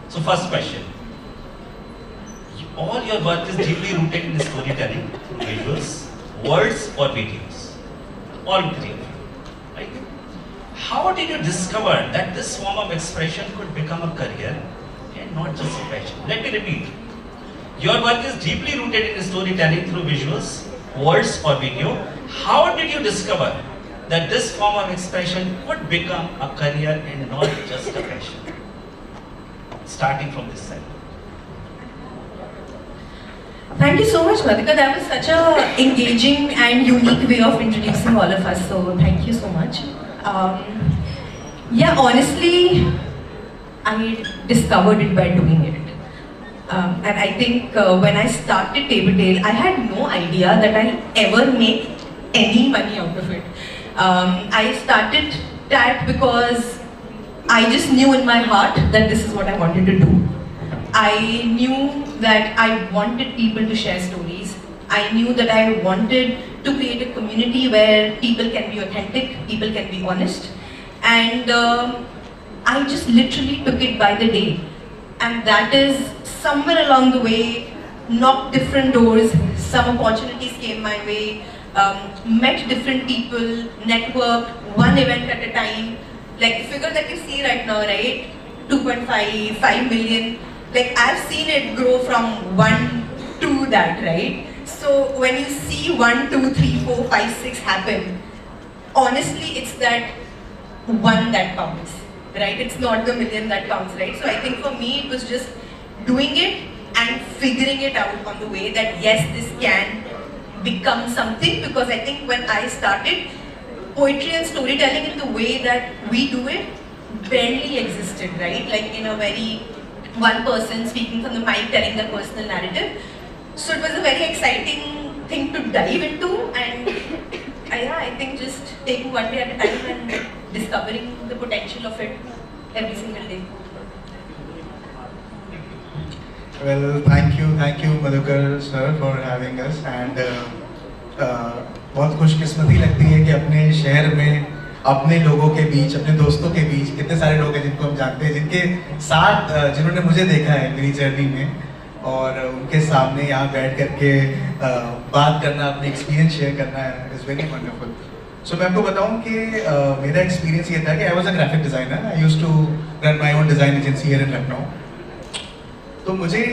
So first question. All your work is deeply rooted in storytelling through visuals, words or videos. All three of you. Right? How did you discover that this form of expression could become a career and not just a passion? Let me repeat. Your work is deeply rooted in storytelling through visuals, words or video. How did you discover that this form of expression could become a career and not just a passion? Starting from this side. Thank you so much, Madhika. That was such a engaging and unique way of introducing all of us. So thank you so much. Yeah, honestly, I discovered it by doing it. And I think when I started Tabletale, I had no idea that I'll ever make any money out of it. I started that because I just knew in my heart that this is what I wanted to do. I knew that I wanted people to share stories. I knew that I wanted to create a community where people can be authentic, people can be honest. And I just literally took it by the day. And that is somewhere along the way, knocked different doors, some opportunities came my way, met different people, networked, one event at a time. Like the figure that you see right now, right? 2.5, 5 million. Like I've seen it grow from 1 to that, right? So when you see 1, 2, 3, 4, 5, 6 happen, honestly, it's that one that counts, right? It's not the million that counts, right? So I think for me, it was just doing it and figuring it out on the way that yes, this can become something, because I think when I started, poetry and storytelling in the way that we do it barely existed, right? Like in a very one person speaking from the mic, telling their personal narrative. So it was a very exciting thing to dive into, and yeah, I think just taking one day at a time and discovering the potential of it every single day. Well, thank you Madhukar sir for having us, and बहुत खुशकिस्मती लगती है कि अपने शहर में अपने लोगों के बीच, अपने दोस्तों के बीच कितने सारे लोग हैं जिनको हम जानते हैं, जिनके साथ जिन्होंने मुझे देखा है मेरी जर्नी में, और उनके सामने यहाँ बैठ करके बात करना, अपने एक्सपीरियंस शेयर करना इज़ वेरी वंडरफुल. सो मैं आपको बताऊँ कि मेरा एक्सपीरियंस ये था कि I was a graphic designer. I used to run my own design agency here in Lucknow. तो मुझे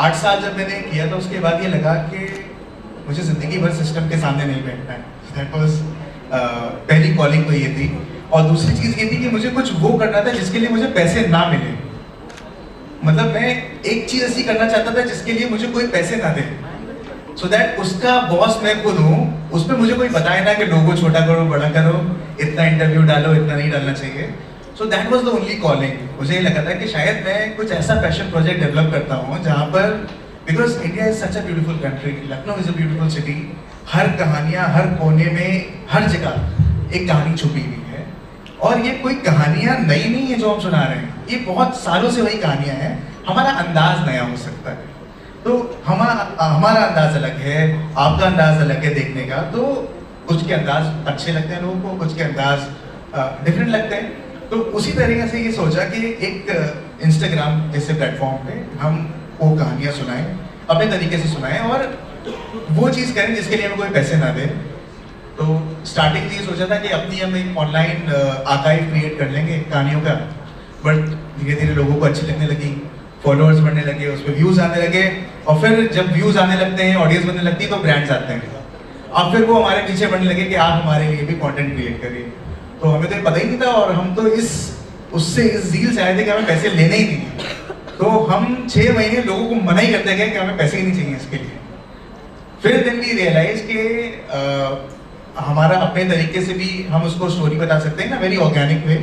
8 साल जब मैंने किया था, उसके बाद ये लगा कि मुझे ज़िंदगी भर सिस्टम के सामने नहीं बैठना है. दैट वाज पहली कॉलिंग तो ये थी. और दूसरी चीज़ ये थी कि मुझे कुछ वो करना था जिसके लिए मुझे पैसे ना मिले. मतलब मैं एक चीज़ ऐसी करना चाहता था जिसके लिए मुझे कोई पैसे ना दे, सो दैट उसका बॉस मैं खुद हूँ. उस पर मुझे कोई बताए ना कि लोगो छोटा करो, बड़ा करो, इतना इंटरव्यू डालो, इतना नहीं डालना चाहिए. So that was the only calling. मुझे ये लगा था कि शायद मैं कुछ ऐसा पैशन प्रोजेक्ट डेवलप करता हूँ जहाँ पर, because India is such a beautiful country, Lucknow is a beautiful city. हर कहानियाँ, हर कोने में, हर जगह एक कहानी छुपी हुई है. और ये कोई कहानियाँ नई नहीं है जो हम सुना रहे हैं, ये बहुत सालों से वही कहानियाँ हैं. हमारा अंदाज नया हो सकता है, तो हमारा अंदाज अलग है, आपका अंदाज अलग है देखने का. तो कुछ के अंदाज अच्छे लगते हैं लोगों को, कुछ के अंदाज डिफरेंट लगते हैं. तो उसी तरीके से ये सोचा कि एक इंस्टाग्राम जैसे प्लेटफॉर्म पे हम वो कहानियाँ सुनाएं, अपने तरीके से सुनाएं, और वो चीज़ करें जिसके लिए हमें कोई पैसे ना दे. तो स्टार्टिंग से ये सोचा था कि अपनी हम एक ऑनलाइन आर्काइव क्रिएट कर लेंगे कहानियों का. बट धीरे धीरे लोगों को अच्छी लगने लगी, फॉलोअर्स बढ़ने लगे, उस पर व्यूज़ आने लगे. और फिर जब व्यूज़ आने लगते हैं, ऑडियंस बनने लगती है, तो ब्रांड्स आते हैं. अब फिर वो हमारे पीछे बढ़ने लगे कि आप हमारे लिए भी कंटेंट क्रिएट करिए. तो हमें तो पता ही नहीं था, और हम तो उससे इस झील से आए थे कि हमें पैसे लेने ही नहीं. तो हम 6 महीने लोगों को मना ही करते गए कि हमें पैसे ही नहीं चाहिए इसके लिए. फिर देन वी रियलाइज कि हमारा अपने तरीके से भी हम उसको स्टोरी बता सकते हैं ना, वेरी ऑर्गेनिक वे,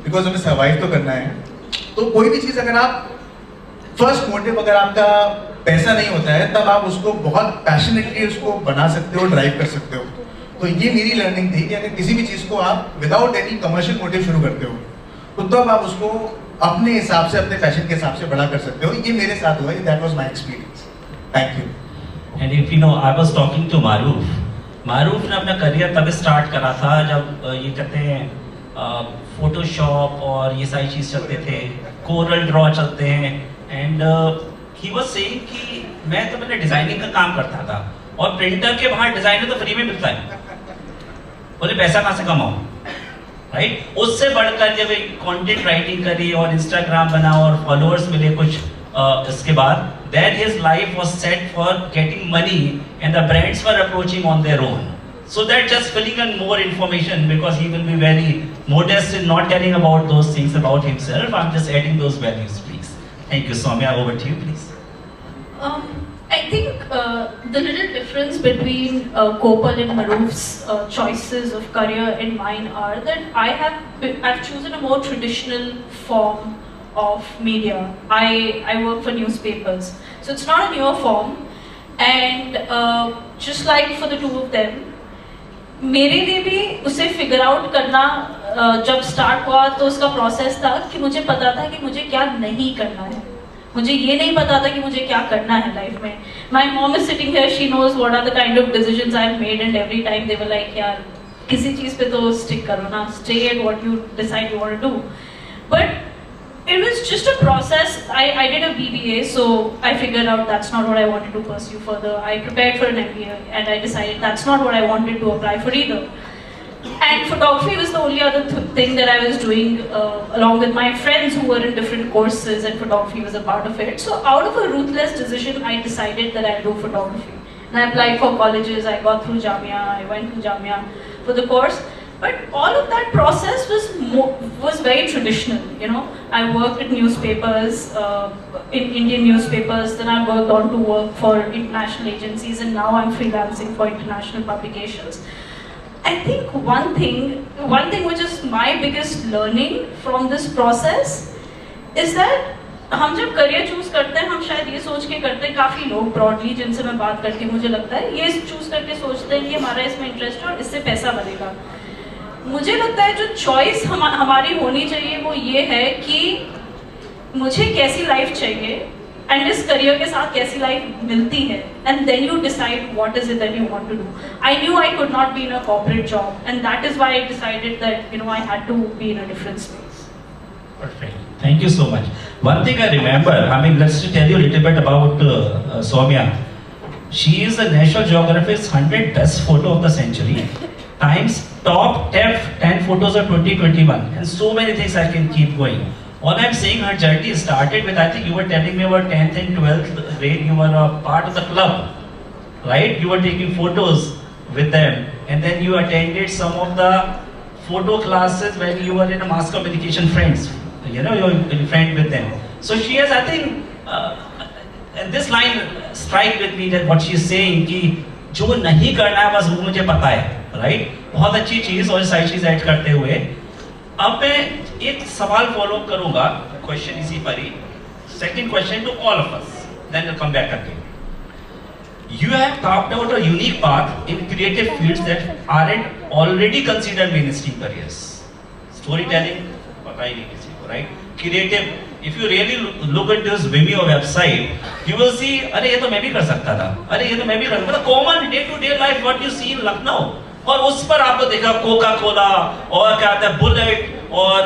बिकॉज हमें सर्वाइव तो करना है. तो कोई भी चीज़ अगर आप फर्स्ट मोटिव अगर आपका पैसा नहीं होता है, तब आप उसको बहुत पैशनेटली उसको बना सकते हो, ड्राइव कर सकते हो. तो ये मेरी लर्निंग थी कि अगर किसी भी चीज़ को आप विदाउट एनी कमर्शियल मोटिव शुरू करते हो, तो तब आप उसको अपने हिसाब से, अपने पैशन के हिसाब से बड़ा कर सकते हो. ये मेरे साथ हुआ, that was my experience. Thank you. And if you know, I was talking to Maroof ने अपना करियर तब स्टार्ट करा था जब ये कहते हैं फोटोशॉप और ये सारी चीज़ चलते थे, कोरल ड्रॉ चलते हैं, एंड ही वाज सेइंग कि मैं तो मैंने डिज़ाइनिंग का काम करता था और प्रिंटर के बाहर डिज़ाइनर तो फ्री में मिलता है, बोले पैसा कहाँ से कमाऊँ, राइट। उससे बढ़कर जब एक कंटेंट राइटिंग करी और इंस्टाग्राम बना और फॉलोअर्स मिले कुछ इसके बाद, then his life was set for getting money and the brands were approaching on their own. So that just filling in more information, because he will be very modest in not telling about those things about himself. I'm just adding those values, please. Thank you, Soumya. Over to you, please. I think the little difference between Gopal and Maroof's choices of career and mine are that I've chosen a more traditional form of media. I work for newspapers, so it's not a newer form. And just like for the two of them, मेरे लिए भी उसे figure out करना जब start हुआ तो उसका process था कि मुझे पता था कि मुझे क्या नहीं करना है, मुझे ये नहीं पता था कि मुझे क्या करना है लाइफ में. My mom is sitting here, she knows what are the kind of decisions I have made, and every time they were like यार किसी चीज पे तो स्टिक करो ना, stay at what you decide you want to do. But it was just a process. I did a BBA, so I figured out that's not what I wanted to pursue further. I prepared for an MBA and I decided that's not what I wanted to apply for either. And photography was the only other thing that I was doing along with my friends who were in different courses, and photography was a part of it. So out of a ruthless decision, I decided that I'll do photography. And I applied for colleges, I got through Jamia, I went to Jamia for the course. But all of that process was very traditional, you know. I worked at newspapers, in Indian newspapers, then I worked on to work for international agencies, and now I'm freelancing for international publications. I think one thing which is my biggest learning from this process is that हम जब career choose करते हैं, हम शायद ये सोच के करते हैं, काफ़ी लोग ब्रॉडली जिनसे मैं बात करके मुझे लगता है ये चूज करके सोचते हैं कि हमारा इसमें इंटरेस्ट है और इससे पैसा बनेगा. मुझे लगता है जो चॉइस हमारी होनी चाहिए वो ये है कि मुझे कैसी लाइफ चाहिए एंड इस करियर के साथ कैसी लाइफ मिलती है, and then you decide what is it that you want to do. I knew I could not be in a corporate job, and that is why I decided that you know I had to be in a different space. Perfect. Thank you so much. One thing I remember, I mean, let's tell you a little bit about Soumya. She is the National Geographic's 100 best photo of the century. Times top 10 photos of 2021, and so many things I can keep going. All I'm saying, her journey started with, I think you were telling me about 10th and 12th grade, you were a part of the club, right? You were taking photos with them, and then you attended some of the photo classes when you were in a mass communication friends, you know, you're in friend with them. So she has, I think, and this line strike with me that what she is saying कि जो नहीं करना है बस वो मुझे पता है, राइट. बहुत अच्छी चीज और सारी चीज ऐड करते हुए अब मैं एक सवाल फॉलो करूंगा, क्वेश्चन इसी पर ही. Second question to all of us, then will come back again. You have carved out a unique path in creative fields that aren't already considered mainstream careers. Storytelling, पता ही नहीं किसी को, right? Creative, if you really look at this Vimeo website, you will see, अरे ये तो मैं भी कर सकता था, अरे ये तो मैं भी कर सकता था. Common day-to-day life what you see in Lucknow, और उस पर आपको देखा कोका कोला और क्या आता है बुलेट और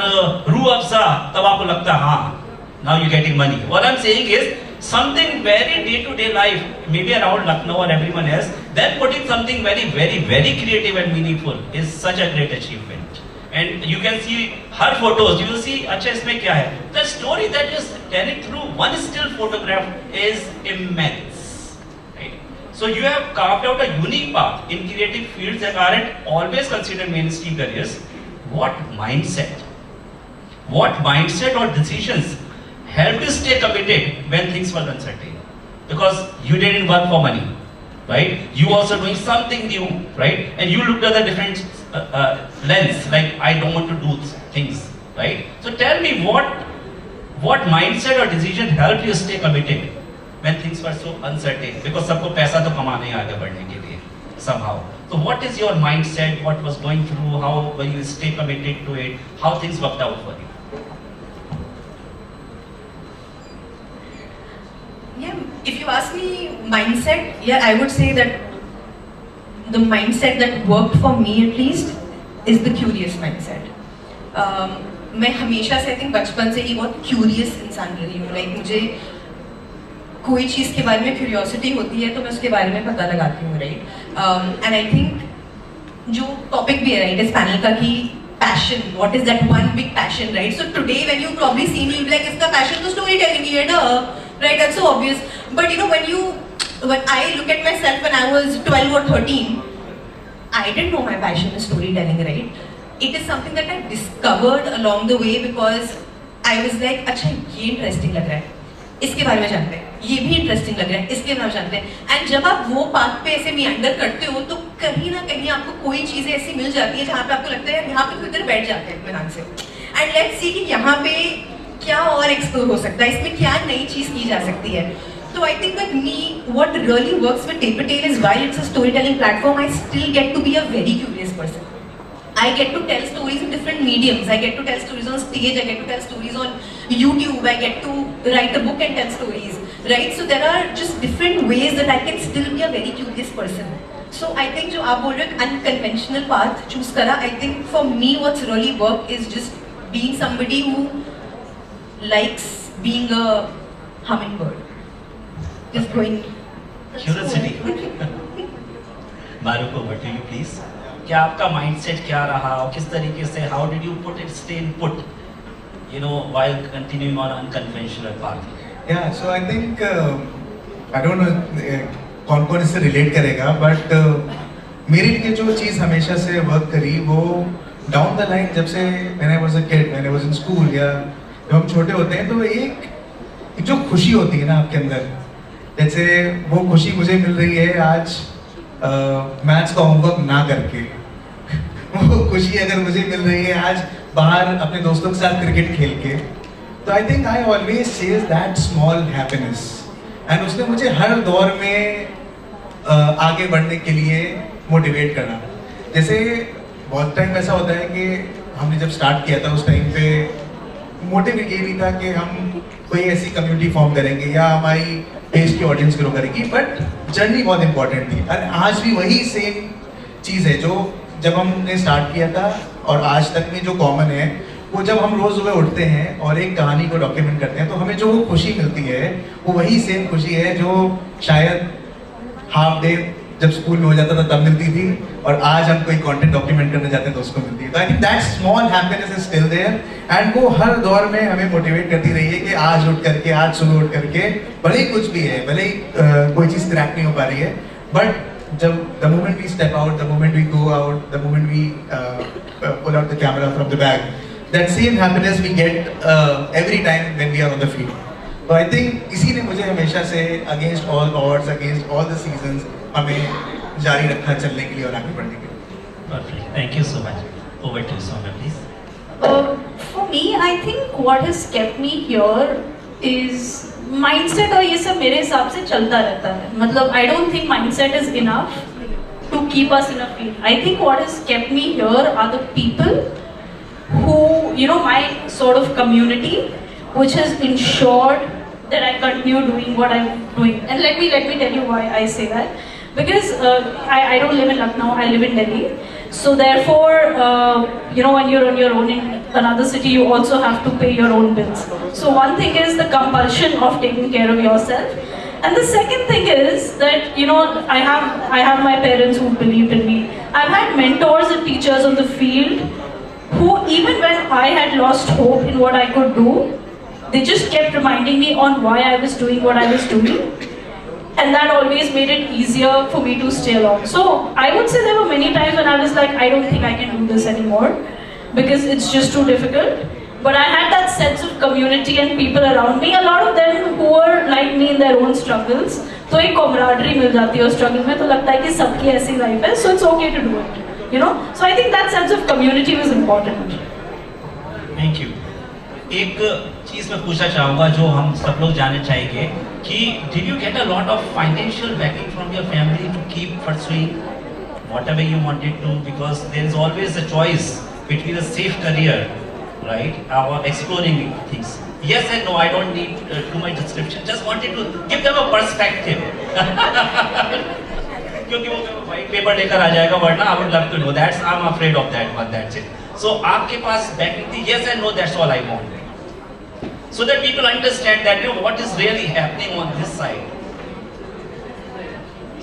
रू अफ़ज़ा, तब आपको लगता है हाँ, now you're getting money. What I'm saying is something very day-to-day life, maybe around Lucknow or everyone else, then putting something very, very, very creative and meaningful is such a great achievement. And you can see her photos, you will see, अच्छा इसमें क्या है? The story that is telling through one still photograph is immense. Right? So you have carved out a unique path in creative fields that aren't always considered mainstream careers. What mindset or decisions helped you stay committed when things were uncertain? Because you didn't work for money, right? You also doing something new, right? And you looked at the different lens, like I don't want to do things, right? So tell me what mindset or decision helped you stay committed when things were so uncertain? Because सबको पैसा तो कमाना है आगे बढ़ने के लिए somehow. So what is your mindset? What was going through? How were you stay committed to it? How things worked out for you? Yeah, if you ask me mindset, yeah, I would say that the mindset that worked for me at least is the curious mindset. मैं हमेशा से I think बचपन से ही बहुत curious इंसान रही हूँ. Like मुझे कोई चीज़ के बारे में क्यूरियोसिटी होती है तो मैं उसके बारे में पता लगाती हूँ, राइट. एंड आई थिंक जो टॉपिक भी है, राइट, इस पैनल का कि passion, what is that one big passion, right. So today when you probably see me like इसका पैशन तो स्टोरी टेलिंग ही है ना, right. That's so obvious. But you know when I look at myself when I was 12 or 13, I didn't know my passion is storytelling, right? It is something that I discovered along the way because I was like, अच्छा ये interesting लग रहा है, इसके बारे में जानते हैं, ये भी इंटरेस्टिंग लग रहा है, इसके बारे में जानते हैं. एंड जब आप वो पाथ पे ऐसे मीअंडर करते हो तो कहीं ना कहीं आपको कोई चीज़ें ऐसी मिल जाती है जहाँ पे आपको लगता है यहाँ पे कोई इधर बैठ जाते हैं इत्मीनान से. एंड लेट्स सी कि यहाँ पे क्या और एक्सप्लोर हो सकता है, इसमें क्या नई चीज़ की जा सकती है. So I think with me, what really works with Paper Tale is while it's a storytelling platform, I still get to be a very curious person. I get to tell stories in different mediums. I get to tell stories on stage. I get to tell stories on YouTube. I get to write a book and tell stories, right? So there are just different ways that I can still be a very curious person. So I think जो आप बोल रहे हो unconventional path choose करा. I think for me what's really worked is just being somebody who likes being a hummingbird. Just going. Curiosity. Maruko, over to you, please. क्या आपका mindset क्या रहा और किस तरीके से how did you stay put, you know, while continuing on unconventional path? Yeah, so I think I don't know कौन इससे relate करेगा, but मेरे लिए जो चीज़ हमेशा से वर्क करी वो down the line जब से when I was a kid, when I was in school या जब हम छोटे होते हैं तो एक जो खुशी होती है ना आपके अंदर, जैसे वो खुशी मुझे मिल रही है आज मैथ्स का होमवर्क ना करके वो खुशी अगर मुझे मिल रही है आज बाहर अपने दोस्तों के साथ क्रिकेट खेल के, तो I think I always chase that small happiness. And उसने मुझे हर दौर में आगे बढ़ने के लिए मोटिवेट करा. जैसे बहुत टाइम ऐसा होता है कि हमने जब स्टार्ट किया था उस टाइम पे मोटिव ये नहीं था कि हम कोई ऐसी कम्युनिटी फॉर्म करेंगे या हमारी पेज की ऑडियंस ग्रो करेगी, बट जर्नी बहुत इंपॉर्टेंट थी. और आज भी वही सेम चीज़ है जो जब हमने स्टार्ट किया था और आज तक में जो कॉमन है वो जब हम रोज़ सुबह उठते हैं और एक कहानी को डॉक्यूमेंट करते हैं तो हमें जो वो खुशी मिलती है वो वही सेम खुशी है जो शायद हाफ डे जब स्कूल में हो जाता था तब मिलती थी और आज हम कोई कंटेंट डॉक्यूमेंट करने जाते हैं तो उसको मिलती है. तो I think that small happiness is still there and वो हर दौर में हमें मोटिवेट करती रही है कि आज उठ करके, आज सुबह उठ करके, भले ही कुछ भी है, भले ही कोई चीज़ क्रैक नहीं हो पा रही है, बट जब the moment we step out, the moment we go out, the moment we pull out the camera from the bag, that same happiness we get every time when we are on the field. तो I think इसी ने मुझे हमेशा से against all odds, against all the seasons हमें जारी रखा चलने के लिए और आगे बढ़ने के लिए. Perfect. Thank you so much. Over to Soumya, please. For me, I think what has kept me here is mindset. और ये सब मेरे हिसाब से चलता रहता है. मतलब I don't think mindset is enough to keep us in a field. I think what has kept me here are the people who, you know, my sort of community, which has ensured that I continue doing what I'm doing. And let me tell you why I say that. Because I don't live in Lucknow, I live in Delhi. So therefore, you know, when you're on your own in another city, you also have to pay your own bills. So one thing is the compulsion of taking care of yourself. And the second thing is that, you know, I have my parents who believed in me. I've had mentors and teachers on the field who, even when I had lost hope in what I could do, they just kept reminding me on why I was doing what I was doing. And that always made it easier for me to stay along. So I would say there were many times when I was like, I don't think I can do this anymore because it's just too difficult. But I had that sense of community and people around me, a lot of them who were like me in their own struggles. तो एक camaraderie मिल जाती है उस struggle में, तो लगता है कि सबकी ऐसी life है, so it's okay to do it, you know. So I think that sense of community was important. Thank you. एक चीज मैं पूछना चाहूँगा जो हम सब लोग जानना चाहेंगे कि did you get a lot of financial backing from your family to keep pursuing whatever you wanted to, because there is always a choice between a safe career, right, or exploring things. Yes and no, I don't need too much description, just wanted to give them a perspective. क्योंकि वो white paper लेकर आ जाएगा, वरना I would love to know. I'm afraid of that one, that's it. So आपके पास backing थी, yes and no, that's all I want. So that people understand that what is really happening on this side.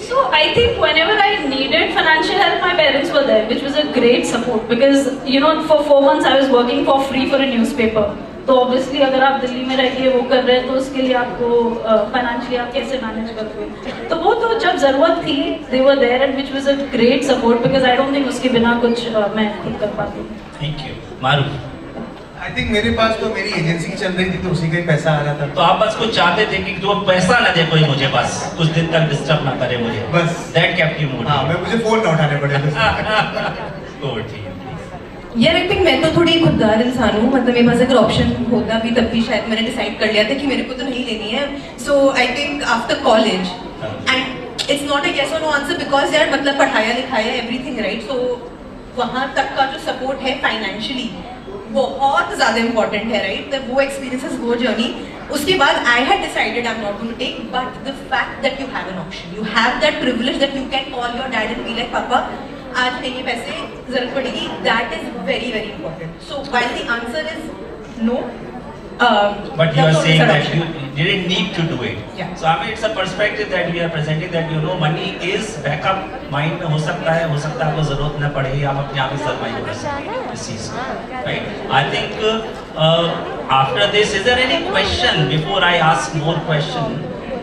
So I think whenever I needed financial help, my parents were there, which was a great support because for 4 months I was working for free for a newspaper. तो obviously अगर आप दिल्ली में रह के वो कर रहे हैं तो उसके लिए आपको फाइनेंशियली आप कैसे मैनेज करोगे? तो वो तो जब जरूरत थी, they were there and which was a great support because I don't think उसके बिना कुछ मैं खुद कर पाती. Thank you. Maroof. I think मेरे पास तो मेरी एजेंसी चल रही थी तो उसी का ही पैसा आ रहा था. तो आप बस कुछ चाहते थे कि जो पैसा ना दे कोई मुझे, बस कुछ दिन तक डिस्टर्ब ना करे मुझे, बस. That kept you motivated. हाँ, मैं मुझे फोन ना उठाने पड़े. तो ठीक है. यार आई थिंक मैं तो थोड़ी खुददार इंसान हूँ, मतलब मेरे पास अगर ऑप्शन होता भी तब भी शायद मैंने डिसाइड कर लिया था कि मेरे को तो नहीं लेनी है. So I think after college and it's not a yes or no answer because यार मतलब पढ़ाया लिखाया एवरीथिंग राइट. सो वहाँ तक का जो सपोर्ट है फाइनेंशियली बहुत ज़्यादा इंपॉर्टेंट है राइट. वो एक्सपीरियंसेस वो जर्नी उसके बाद I had decided I am not going to take, but the fact that you have an option, you have that privilege that you can call your dad and be like पापा आज नहीं ये पैसे जरूरत पड़ेगी, that is very very important. So while the answer is no, But you are saying that you didn't need to do it. Yeah. So I mean, it's a perspective that we are presenting that money is backup mind में हो सकता है आपको जरूरत न पड़े, आप अपने आप ही सरवाइव कर सकते हैं इस चीज को, right? I think after this, is there any question before I ask more question?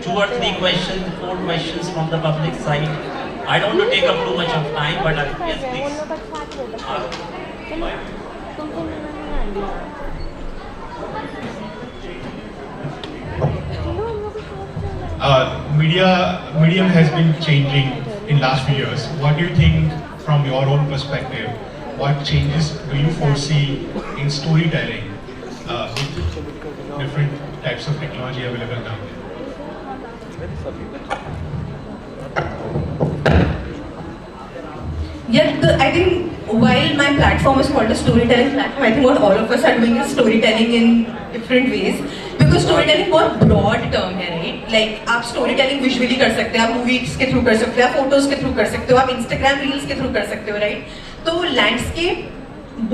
2 or 3 questions, 4 questions from the public side. I don't want to take up too much of time, but yes, please. Medium has been changing in last few years. What do you think from your own perspective? What changes do you foresee in storytelling with different types of technology available now? Yeah, I think while my platform is called a storytelling platform, I think what all of us are doing is storytelling in different ways. Because storytelling बहुत broad term है, right? Like आप storytelling visually कर सकते हैं, आप movies के through कर सकते हो, आप photos के through कर सकते हो, आप Instagram reels के through कर सकते हो, right? तो landscape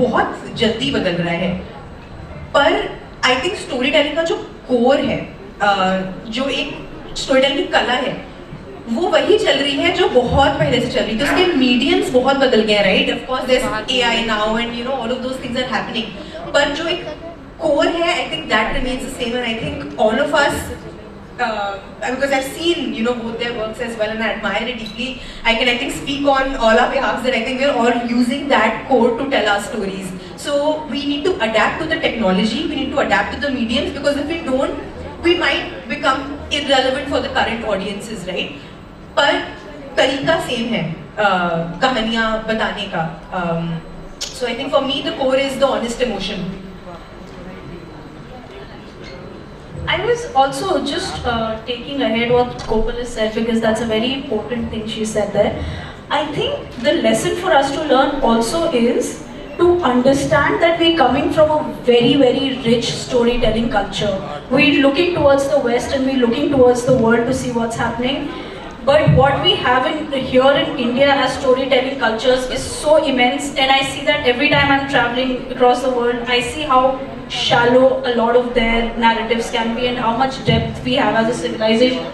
बहुत जल्दी बदल रहा है. पर I think storytelling का जो core है, जो एक storytelling की कला है, वो वही चल रही है जो बहुत पहले से चल रही थी. उसके मीडियम्स बहुत बदल गए हैं, right? Of course there is AI now and all of those things are happening, पर जो एक कोर है I think that remains the same. And I think all of us because I've seen both their works as well and I admire it deeply. I think speak on all our behalf that I think we're all using that core to tell our stories. So we need to adapt to the technology, we need to adapt to the mediums, because if we don't, we might become irrelevant for the current audiences, right? पर तरीका same है कहानियाँ बताने का. So I think for me the core is the honest emotion. I was also just taking ahead what Gopal has said because that's a very important thing she said there. I think the lesson for us to learn also is to understand that we're coming from a very, very rich storytelling culture. We're looking towards the West and we're looking towards the world to see what's happening. But what we have here in India as storytelling cultures is so immense, and I see that every time I'm traveling across the world, I see how shallow a lot of their narratives can be and how much depth we have as a civilization.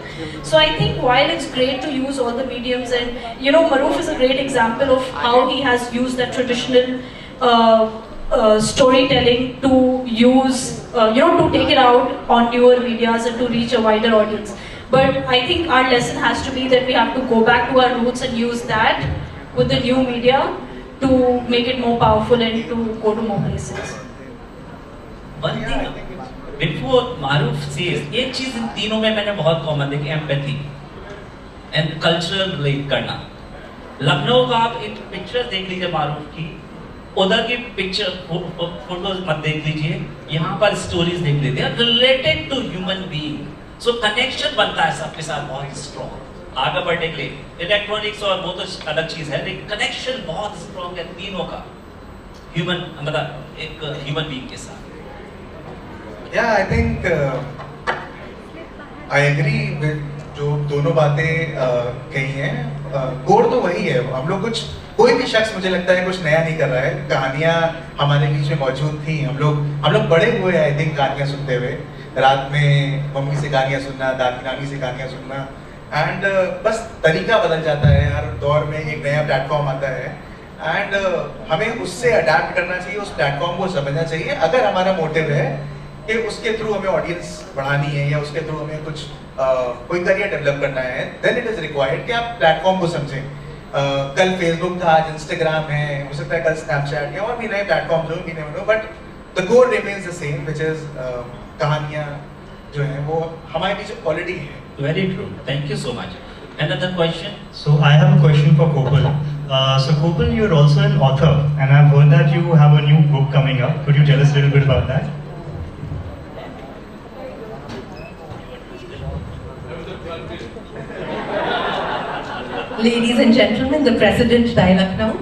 So I think while it's great to use all the mediums, and Maroof is a great example of how he has used that traditional storytelling to use, to take it out on newer medias and to reach a wider audience. But I think our lesson has to be that we have to go back to our roots and use that with the new media to make it more powerful and to go to more places. One thing before Maroof says, एक चीज इन तीनों में मैंने बहुत common देखी, empathy and cultural relate करना. लखनऊ का आप एक पिक्चर देख लीजिए मारूफ की, उधर की पिक्चर फोटोज मत देख लीजिए, यहाँ पर स्टोरीज देख लीजिए related to human being. So connection बनता है सबके साथ बहुत स्ट्रॉन्ग आगे बढ़ने के लिए. इलेक्ट्रॉनिक्स और वो तो अलग चीज है, लेकिन कनेक्शन बहुत स्ट्रॉन्ग है तीनों का ह्यूमन, मतलब एक ह्यूमन बीइंग के साथ. Yeah, I think I agree with जो दोनों बातें कही हैं। कोर तो वही है, हम लोग कुछ, कोई भी शख्स मुझे लगता है कुछ नया नहीं कर रहा है। कहानियाँ हमारे बीच में मौजूद थी, हम लोग बड़े हुए हैं आई थिंक कहानियाँ सुनते हुए। रात में मम्मी से कहानियाँ सुनना, दादी नानी से कहानियाँ सुनना, एंड बस तरीका बदल जाता है, हर दौर में एक नया प्लेटफॉर्म आता है एंड हमें उससे अडेप्ट करना चाहिए, उस प्लेटफॉर्म को समझना चाहिए। अगर हमारा मोटिव है कि उसके थ्रू हमें ऑडियंस बढ़ानी है या उसके थ्रू हमें कुछ कोई करियर डेवलप करना है, देन इट इज रिक्वायर्ड कि आप प्लेटफॉर्म को समझें। कल फेसबुक था, आज इंस्टाग्राम है, हो सकता है कल स्नैपचैट या और भी नए प्लेटफॉर्म जो भी नहीं हो, but the core remains the same, which is कहानियाँ जो है वो हमारे बीच क्वालिटी है। Very true. Thank you so much. Another question? So I have a question for Kopal. So Kopal, you're also an author, and I've heard that you have a new book coming up. Could you tell us a little bit about that? Ladies and gentlemen, the President dialogue now.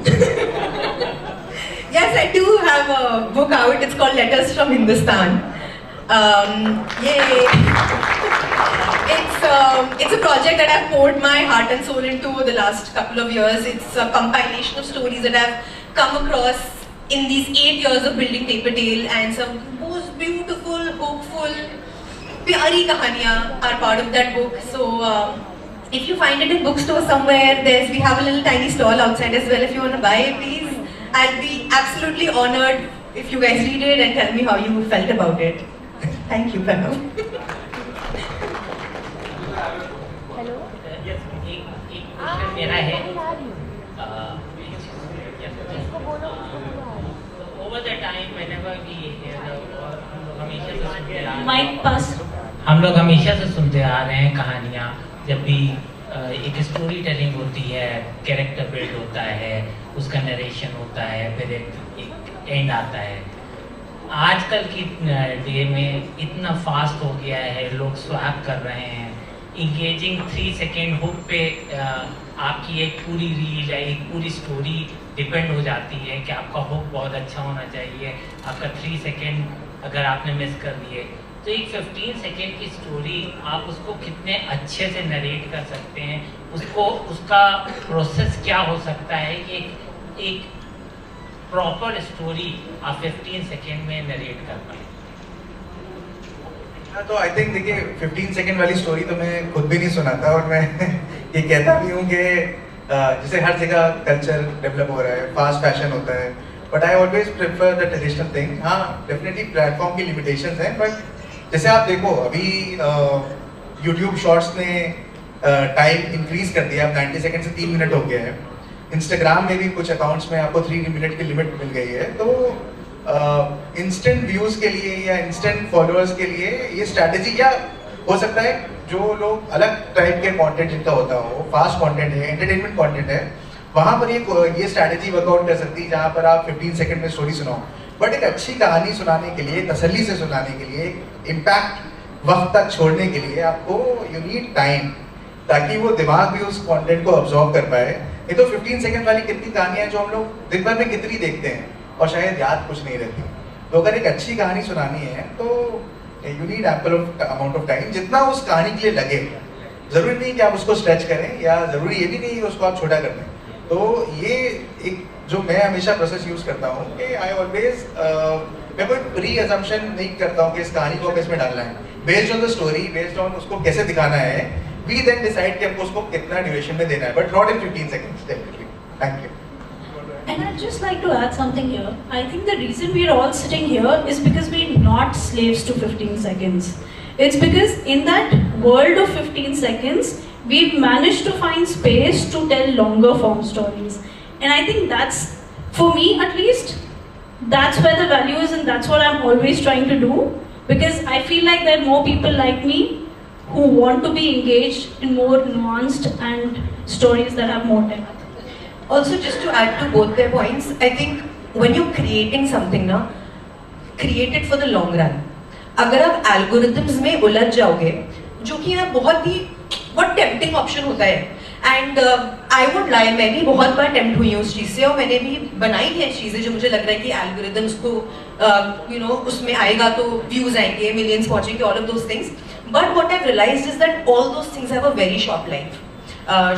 Yes, I do have a book out. It's called Letters from Hindustan. Yay! It's a project that I've poured my heart and soul into over the last couple of years. It's a compilation of stories that I've come across in these 8 years of building Paper Tale, and some most beautiful, hopeful, pyari kahaniyan are part of that book. So if you find it in bookstore somewhere, we have a little tiny stall outside as well. If you want to buy it, please. I'll be absolutely honored if you guys read it and tell me how you felt about it. Thank you, Pranav. Yes, एक question मेरा है। Over the time, whenever we Mic pass. हम लोग हमेशा से सुनते आ रहे हैं कहानियाँ। जब भी एक स्टोरी टेलिंग होती है, कैरेक्टर बिल्ड होता है, उसका नरेशन होता है, फिर एक एंड आता है। आजकल की डे में इतना फास्ट हो गया है, लोग स्वैप कर रहे हैं। इंगेजिंग 3 सेकेंड हुक पे आपकी एक पूरी रील या एक पूरी स्टोरी डिपेंड हो जाती है कि आपका हुक बहुत अच्छा होना चाहिए। आपका 3 सेकेंड अगर आपने मिस कर दिए तो एक 15 सेकेंड की स्टोरी आप उसको कितने अच्छे से नरेट कर सकते हैं, उसका प्रोसेस क्या हो सकता है कि एक प्रॉपर स्टोरी आप 15 सेकेंड में नरेट कर पाए। तो आई थिंक देखिए 15 सेकेंड वाली स्टोरी तो मैं खुद भी नहीं सुनाता, और मैं ये कहता भी हूँ कि जैसे हर जगह कल्चर डेवलप हो रहा है, फास्ट फैशन होता है, but I always prefer the traditional thing. हाँ, डेफिनेटली प्लेटफॉर्म की लिमिटेशंस हैं, बट जैसे आप देखो अभी यूट्यूब शॉर्ट्स ने टाइम इंक्रीज कर दिया, अब 90 सेकेंड से 3 मिनट हो गया है। इंस्टाग्राम में भी कुछ अकाउंट्स में आपको 3 मिनट की लिमिट मिल गई है। तो इंस्टेंट व्यूज के लिए या इंस्टेंट फॉलोअर्स के लिए ये स्ट्रैटेजी, या हो सकता है जो लोग अलग टाइप के कंटेंट जिनका होता हो, फास्ट कंटेंट है, एंटरटेनमेंट कंटेंट है, वहाँ पर ये स्ट्रैटेजी वर्कआउट कर सकती है जहाँ पर आप 15 सेकंड में स्टोरी सुनाओ। बट एक अच्छी कहानी सुनाने के लिए, तसल्ली से सुनाने के लिए, इम्पैक्ट वक्त तक छोड़ने के लिए आपको यू नीड टाइम, ताकि वो दिमाग भी उस कंटेंट को अब्जॉर्ब कर पाए। ये तो 15 सेकंड वाली कितनी कहानियाँ जो हम लोग दिन भर में कितनी देखते हैं और शायद याद कुछ नहीं रहती। तो अगर एक अच्छी कहानी सुनानी है तो you need ample amount of time, जितना उस कहानी के लिए लगे। जरूरी नहीं कि आप उसको स्ट्रेच करें, या जरूरी ये भी नहीं कि उसको आप छोटा कर दें। तो ये एक जो मैं हमेशा प्रोसेस यूज करता हूँ कि आई ऑलवेज, मैं कोई प्री अजम्पशन नहीं करता हूँ कि इस कहानी को इसमें डालना है। Based on the story, based on उसको कैसे दिखाना है, वी देन डिसाइड कि हमको उसको कितना ड्यूरेशन में देना है, but not in 15 seconds definitely. Thank you. And I'd just like to add something here. I think the reason we are all sitting here is because we're not slaves to 15 seconds. It's because in that world of 15 seconds, we've managed to find space to tell longer form stories. And I think that's, for me at least, that's where the value is, and that's what I'm always trying to do. Because I feel like there are more people like me who want to be engaged in more nuanced and stories that have more depth. Also, just to add to both their points, I think when you're creating something ना, create it for the long run. अगर आप algorithms में उलझ जाओगे, जो कि यहाँ बहुत tempting option होता है, एंड आई वुड लाई, मैं भी बहुत बार टेम्प्ट हुई हूँ उस चीज़ से, और मैंने भी बनाई है चीज़ें जो मुझे लग रहा है कि एल्गोरिदम्स को उसमें आएगा तो व्यूज आएंगे, मिलियंस पहुंचेंगे, all of those things. But what I realised is that all those things have a very short life,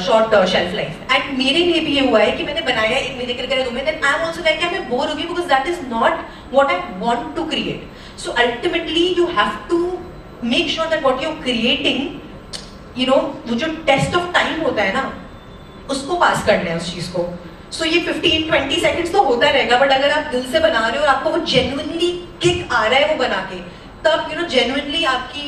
short shelf life. And मेरे लिए भी ये हुआ है कि मैंने बनाया, एक महीने के लिए दूंगा, then I am also like मैं बोर हो गई, because that is not what I want to create. So ultimately you have to make sure that what you are creating, वो जो टेस्ट ऑफ टाइम होता है ना, उसको पास करना है उस चीज को. सो ये 15-20 सेकंड्स तो होता रहेगा, बट अगर आप दिल से बना रहे हो और आपको वो जेन्युइनली किक आ रहा है वो बना के, तब जेन्युइनली आपकी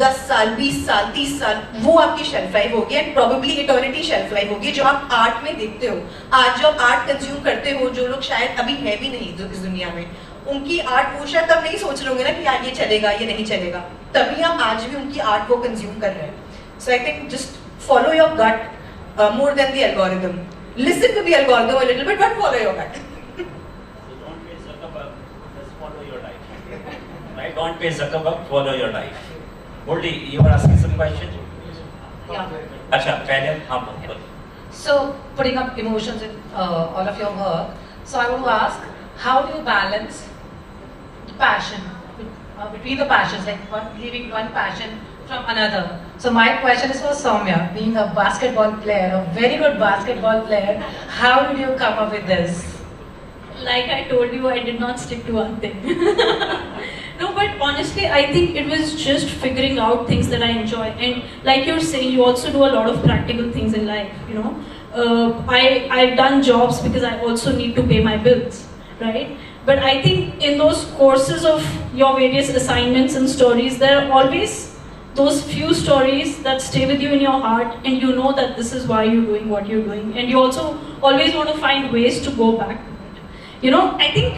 10 साल, 20 साल, 30 साल वो आपकी शेल्फ लाइफ होगी, and probably eternity shelf life होगी. जो आप आर्ट में देखते हो आज, जो आप आर्ट कंज्यूम करते हो, जो लोग शायद अभी है भी नहीं इस दुनिया में, उनकी आर्ट वो शायद तब नहीं सोच रहे होंगे ना कि यार ये चलेगा ये नहीं चलेगा, तभी हम आज भी उनकी आर्ट वो कंज्यूम कर रहे हैं. So I think just follow your gut more than the algorithm. Listen to the algorithm a little bit, but follow your gut. So don't pay Zuckerberg, just follow your life. Right? Don't pay Zuckerberg, follow your life. Goldie, you were asking some question? Yeah. Acha, पहले हाँ बोलो. So, putting up emotions in all of your work, so I want to ask, how do you balance the passion, between the passions, like leaving one passion from another? So my question is for Soumya, being a basketball player, a very good basketball player, how did you come up with this? Like I told you, I did not stick to one thing. No, but honestly, I think it was just figuring out things that I enjoy. And like you're saying, you also do a lot of practical things in life, I've done jobs because I also need to pay my bills, right? But I think in those courses of your various assignments and stories, there are always those few stories that stay with you in your heart, and you know that this is why you're doing what you're doing, and you also always want to find ways to go back to it. I think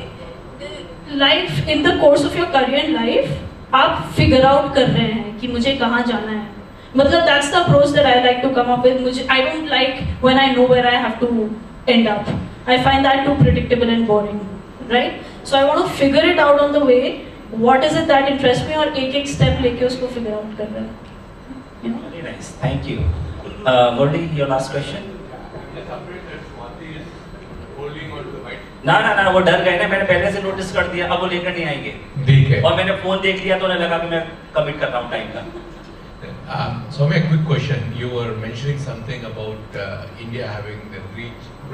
life, in the course of your career in life, आप figure out कर रहे हैं कि मुझे कहाँ जाना है. मतलब that's the approach that I like to come up with. I don't like when I know where I have to end up. I find that too predictable and boring, right? So I want to figure it out on the way. What is it that interests me, और एक step लेके उसको figure out कर रहा है. Very nice, thank you. Goldie, your last question? ना वो डर गए ना, मैंने पहले से नोटिस कर दिया, अब वो लेकर नहीं आएंगे. ठीक है. और मैंने फोन देख लिया तो उन्हें लगा कि मैं कमिट कर रहा हूँ टाइम का. So, a quick question. You were mentioning something about India having the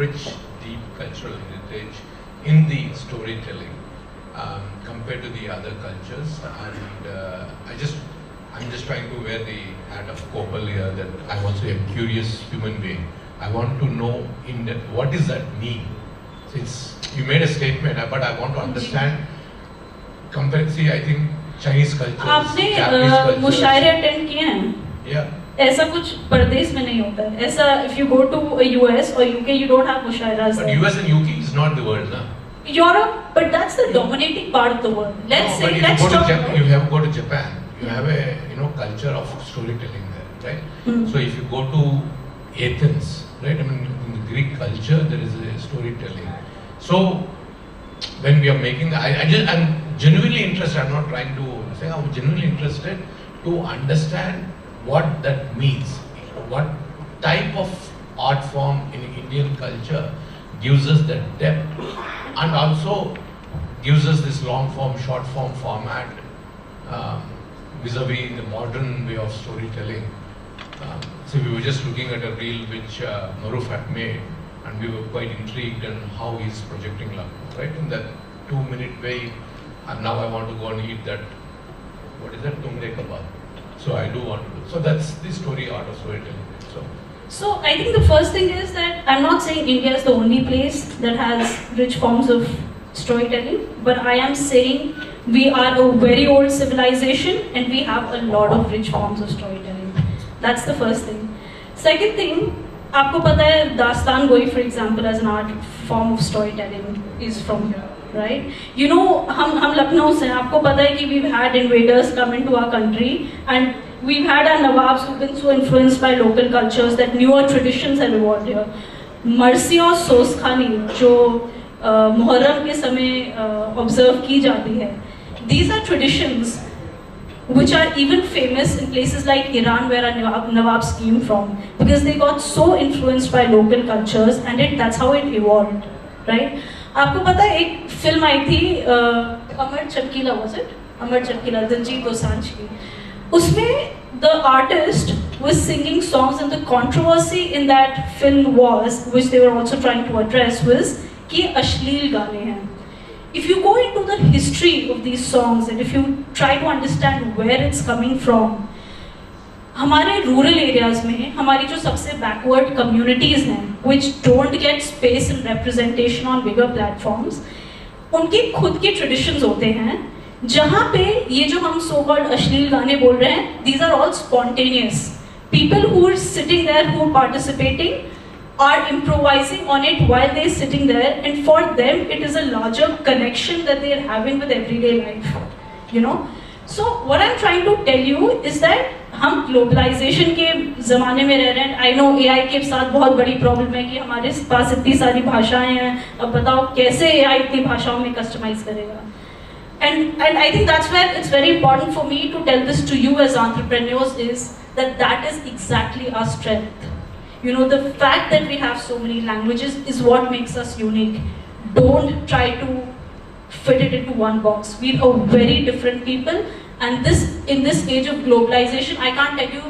rich, deep cultural heritage in the storytelling. Compared to the other cultures, and I'm just trying to wear the hat of Kopal here, that I'm also a curious human being. I want to know what does that mean? Since you made a statement, but I want to understand. See, I think Chinese culture, Japanese culture. मुशायरे attend किए हैं? Yeah. ऐसा कुछ परदेश में नहीं होता है. ऐसा if you go to US or UK, you don't have मुशायरास. But US and UK is not the world, na? Europe, but that's the dominating part of the world. Let's say, let's talk. You have to go to Japan. You have a culture of storytelling there, right? So if you go to Athens, right? I mean, in the Greek culture, there is a storytelling. So when we are making, I'm genuinely interested. I'm not trying to say. I'm genuinely interested to understand what that means. What type of art form in Indian culture gives us that depth, and also gives us this long form, short form format vis-a-vis the modern way of storytelling. So we were just looking at a reel which Maruf had made, and we were quite intrigued in how he's projecting love, right? In that 2-minute way, and now I want to go and eat that, what is that, tumde kebab. So I do want to do. So that's the story art of storytelling. So I think the first thing is that I'm not saying India is the only place that has rich forms of storytelling, but I am saying we are a very old civilization and we have a lot of rich forms of storytelling. That's the first thing. Second thing, आपको पता है दास्तान गोई for example as an art form of storytelling is from here, right? हम लखनऊ से हैं, आपको पता है कि we've had invaders come into our country and we've had our Nawabs who've been so influenced by local cultures that newer traditions have evolved here. मरसी और सोसखानी जो मुहर्रम के समय ऑब्जर्व की जाती है, these are traditions which are even famous in places like Iran, where our Nawabs came from, because they got so influenced by local cultures, and that's how it evolved, right? आपको पता है एक film आई थी अमर चमकीला, was it? अमर चमकीला, दिलजीत दोसांझ की. उसमें the artist was singing songs, and the controversy in that film was, which they were also trying to address, was कि अश्लील गाने हैं. If you go into the history of these songs and if you try to understand where it's coming from, हमारे rural areas में हमारी जो सबसे backward communities हैं, which don't get space and representation on bigger platforms, उनके खुद के traditions होते हैं, जहाँ पे ये जो हम so called अश्लील गाने बोल रहे हैं, these are all spontaneous. People who are sitting there, who are participating, are improvising on it while they're sitting there, and for them it is a larger connection that they're having with everyday life, you know. So what I'm trying to tell you is that हम globalisation के ज़माने में रह रहे हैं. I know AI के साथ बहुत बड़ी प्रॉब्लम है कि हमारे पास इतनी सारी भाषाएं हैं, अब बताओ कैसे AI इतनी भाषाओं में कस्टमाइज करेगा. And I think that's where it's very important for me to tell this to you as entrepreneurs, is that is exactly our strength. You know, the fact that we have so many languages is what makes us unique. Don't try to fit it into one box. We are very different people, and in this age of globalization, I can't tell you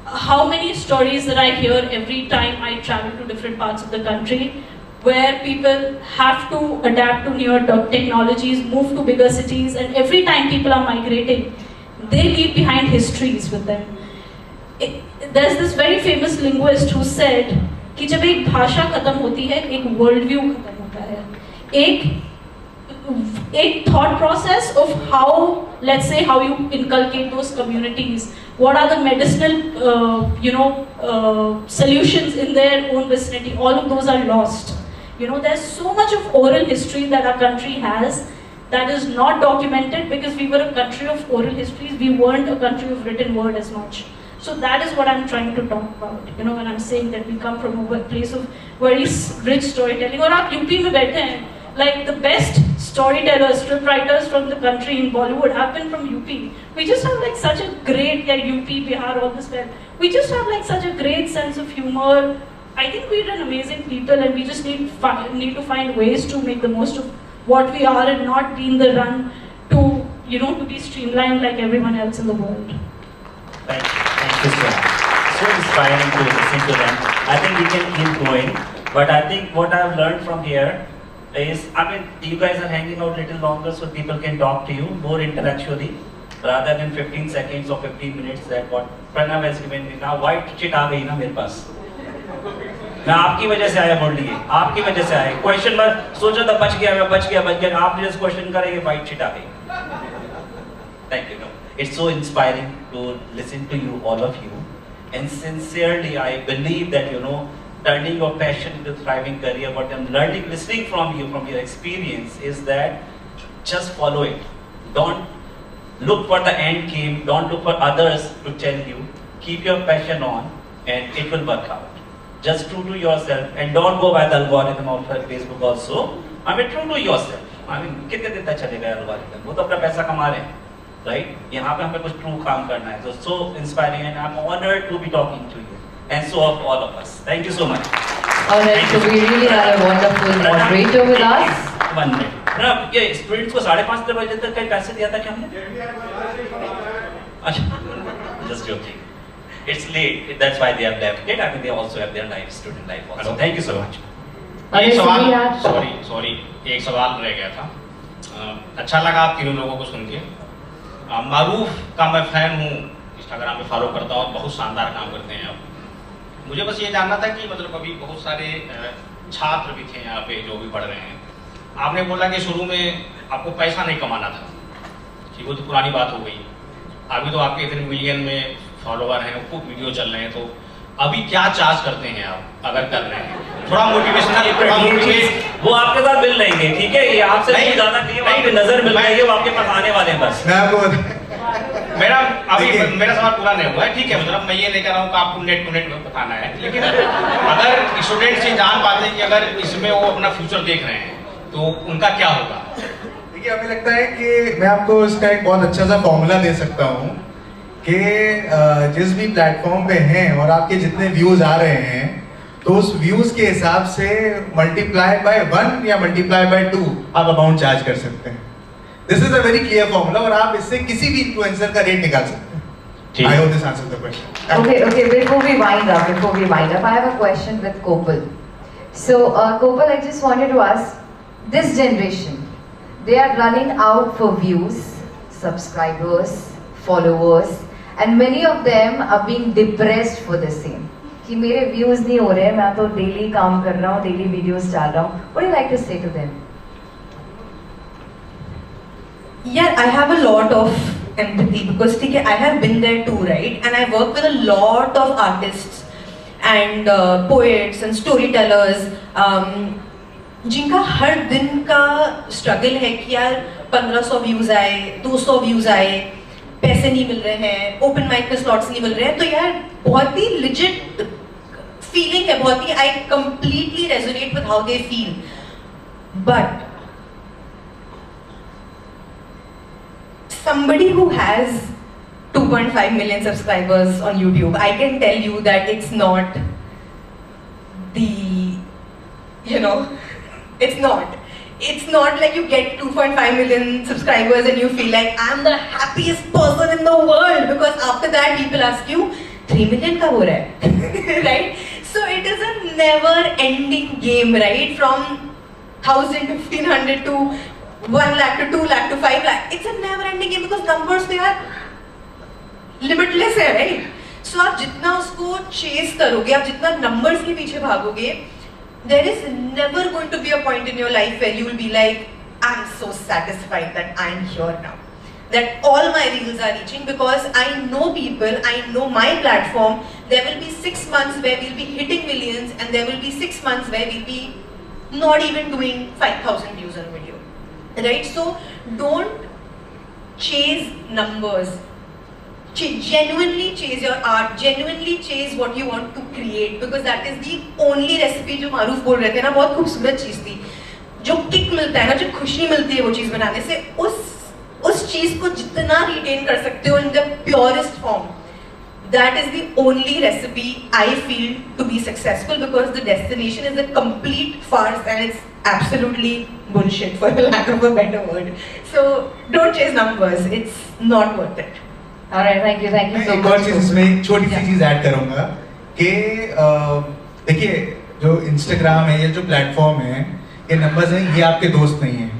how many stories that I hear every time I travel to different parts of the country, where people have to adapt to newer technologies, move to bigger cities, and every time people are migrating, they leave behind histories with them. There's this very famous linguist who said कि जब एक भाषा खत्म होती है, एक world view खत्म होता है, एक thought process of how, let's say, how you inculcate those communities, what are the medicinal solutions in their own vicinity, all of those are lost. You know, there's so much of oral history that our country has that is not documented, because we were a country of oral histories, we weren't a country of written word as much. So that is what I'm trying to talk about, you know, when I'm saying that we come from a place of very rich storytelling. और आप UP में बैठे हैं, like the best storytellers, script writers from the country in Bollywood have been from UP. We just have like such a great, UP, Bihar, all this where we just have like such a great sense of humor. I think we're an amazing people, and we just need to find ways to make the most of what we are and not be in the run to, you know, to be streamlined like everyone else in the world. Thank you so much. So inspiring to listen to them. I think we can keep going, but I think what I've learned from here is, I mean, you guys are hanging out a little longer so people can talk to you more intellectually, rather than 15 seconds or 15 minutes that what Pranav has given me. Now white shit आ गई ना मेरे पास. मैं आपकी वजह से आया बोल लिए, आपकी वजह से आया. क्वेश्चन मैं सोचा था बच गया, आपने जैसे क्वेश्चन करेंगे white shit आ गई. Thank you. It's so inspiring to listen to you, all of you, and sincerely I believe that, you know, turning your passion into a thriving career, what I'm learning, listening from you, from your experience, is that just follow it. Don't look for the end game, don't look for others to tell you. Keep your passion on and it will work out. Just true to yourself, and don't go by the algorithm of Facebook also. I mean, true to yourself. I mean, कितने दिन तक चलेगा algorithm? वो तो अपना पैसा कमा रहे हैं. Right? यहाँ पे हमें कुछ ट्रू काम करना है. So inspiring, and I'm honored to be talking to you, and so of all of us. Thank you so much. Alright, so we really have a wonderful moderator with us. 1 minute. ये students को 5:30 बजे तक कई पैसे दिया था क्या हमने? अच्छा, just joking. It's late. That's why they have left it. I mean, they also have their life, student life also. Hello. Thank you so much. एक सवाल, सॉरी, एक सवाल रह गया था. अच्छा लगा आप तीनों लोगों को सुन के. मारूफ का मैं फ़ैन हूँ, इंस्टाग्राम पे फॉलो करता हूँ, बहुत शानदार काम करते हैं आप. मुझे बस ये जानना था कि मतलब अभी बहुत सारे छात्र भी थे यहाँ पे जो भी पढ़ रहे हैं. आपने बोला कि शुरू में आपको पैसा नहीं कमाना था, कि वो तो पुरानी बात हो गई. अभी तो आपके इतने मिलियन में फॉलोवर हैं, खूब वीडियो चल रहे हैं, तो अभी क्या चार्ज करते हैं आप अगर कर रहे हैं? थोड़ा मोटिवेशनल, वो आपके साथ मिल लेंगे, ठीक है? ये आपसे नहीं ज़्यादा नहीं, वहाँ पे नजर मिल रही है, वो आपके पास आने वाले हैं बस. मैं आपको मेरा सवाल पूरा नहीं हुआ है, ठीक है? मतलब मैं ये नहीं कह रहा हूँ कि आपको नेट टू नेट बताना है, लेकिन अगर स्टूडेंट्स ये जान पाते हैं कि अगर इसमें वो अपना फ्यूचर देख रहे हैं तो उनका क्या होगा? क्योंकि हमें लगता है कि मैं आपको इसका एक बहुत अच्छा सा फॉर्मूला दे सकता हूँ कि जिस भी प्लेटफॉर्म पे हैं और आपके जितने व्यूज आ रहे हैं तो उस व्यूज के हिसाब से मल्टीप्लाई बाय 1 या मल्टीप्लाई बाय 2 आप अमाउंट चार्ज कर सकते हैं. This is a very clear formula और आप इससे किसी भी इन्फ्लुएंसर का रेट निकाल सकते हैं. I hope this answers the question. Okay, before we wind up, I have a question with Kopal. So, Kopal, I just wanted to ask, this generation, they are running out for views, subscribers, followers, and many of them are being depressed for the same. कि मेरे views नहीं हो रहे हैं, मैं तो daily काम कर रहा हूँ, daily videos डाल रहा हूँ. What do you like to say to them? Yeah, I have a lot of empathy because ठीक है, I have been there too, right? And I work with a lot of artists and poets and storytellers जिनका हर दिन का struggle है कि यार 1500 views आए, 200 views आए, पैसे नहीं मिल रहे हैं, open mic में slots नहीं मिल rहे हैं, तो यार बहुत ही legit feeling है, बहुत ही I completely resonate with how they feel. But somebody who has 2.5 million subscribers on YouTube, I can tell you that it's not the, you know, it's not. It's not like you get 2.5 million subscribers and you feel like I'm the happiest person in the world because after that people ask you 3 million ka ho raha hai, right? So it is a never ending game, right? From 1000 to 1500 to 1 lakh to 2 lakh to 5 lakh. It's a never ending game because numbers they are limitless है, right? So आप जितना उसको chase करोगे, आप जितना numbers के पीछे भागोगे, there is never going to be a point in your life where you will be like, I'm so satisfied that I'm here now. That all my reels are reaching because I know people, I know my platform. There will be 6 months where we'll be hitting millions and there will be 6 months where we'll be not even doing 5,000 views on a video. Right? So don't chase numbers. Genuinely chase your art, genuinely chase what you want to create because that is the only recipe जो मारूफ बोल रहे थे ना, बहुत खूबसूरत चीज़ थी. जो kick मिलता है ना, जो खुशी मिलती है वो चीज़ बनाने से, उस चीज़ को जितना रिटेन कर सकते हो in the purest form, that is the only recipe I feel to be successful because the destination is a complete farce and it's absolutely bullshit for lack of a better word. So don't chase numbers, it's not worth it. Alright, thank you so एक और much. चीज इसमें एक छोटी सी चीज add करूंगा कि देखिए जो इंस्टाग्राम है, ये जो प्लेटफॉर्म है, ये नंबर्स हैं, ये आपके दोस्त नहीं है.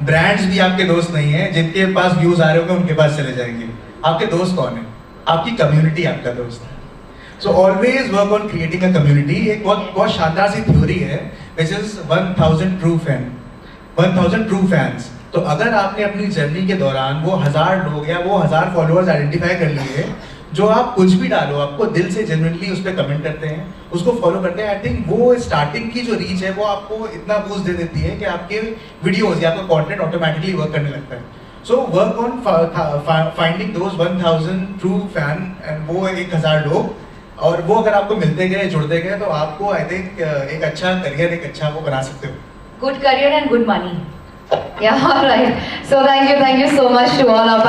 ब्रांड्स भी आपके दोस्त नहीं है. जिनके पास व्यूज आ रहे होंगे उनके पास चले जाएंगे. आपके दोस्त कौन है? आपकी कम्युनिटी आपका दोस्त है. So always work on creating a community. एक बहुत शानदार सी थ्योरी है विच इज 1000 ट्रू फैंस. तो अगर आपने अपनी जर्नी के दौरान वो 1000 लोग या वो 1000 फॉलोअर्स आइडेंटिफाई कर लिए जो आप कुछ भी डालो आपको दिल से जेन्युइनली उस पर कमेंट करते हैं, उसको फॉलो करते हैं, आई थिंक वो स्टार्टिंग की जो रीच है वो आपको इतना बूस्ट दे देती है कि आपके वीडियोस या आपका कंटेंट ऑटोमेटिकली वर्क करने लगता है. So work on finding those 1000 true fan and वो 1000 लोग, और वो अगर आपको मिलते गए, जुड़ते गए, तो आपको आई थिंक एक अच्छा करियर, एक अच्छा वो बना सकते हो. Good career and good money. Yeah, alright. So thank you so much to all our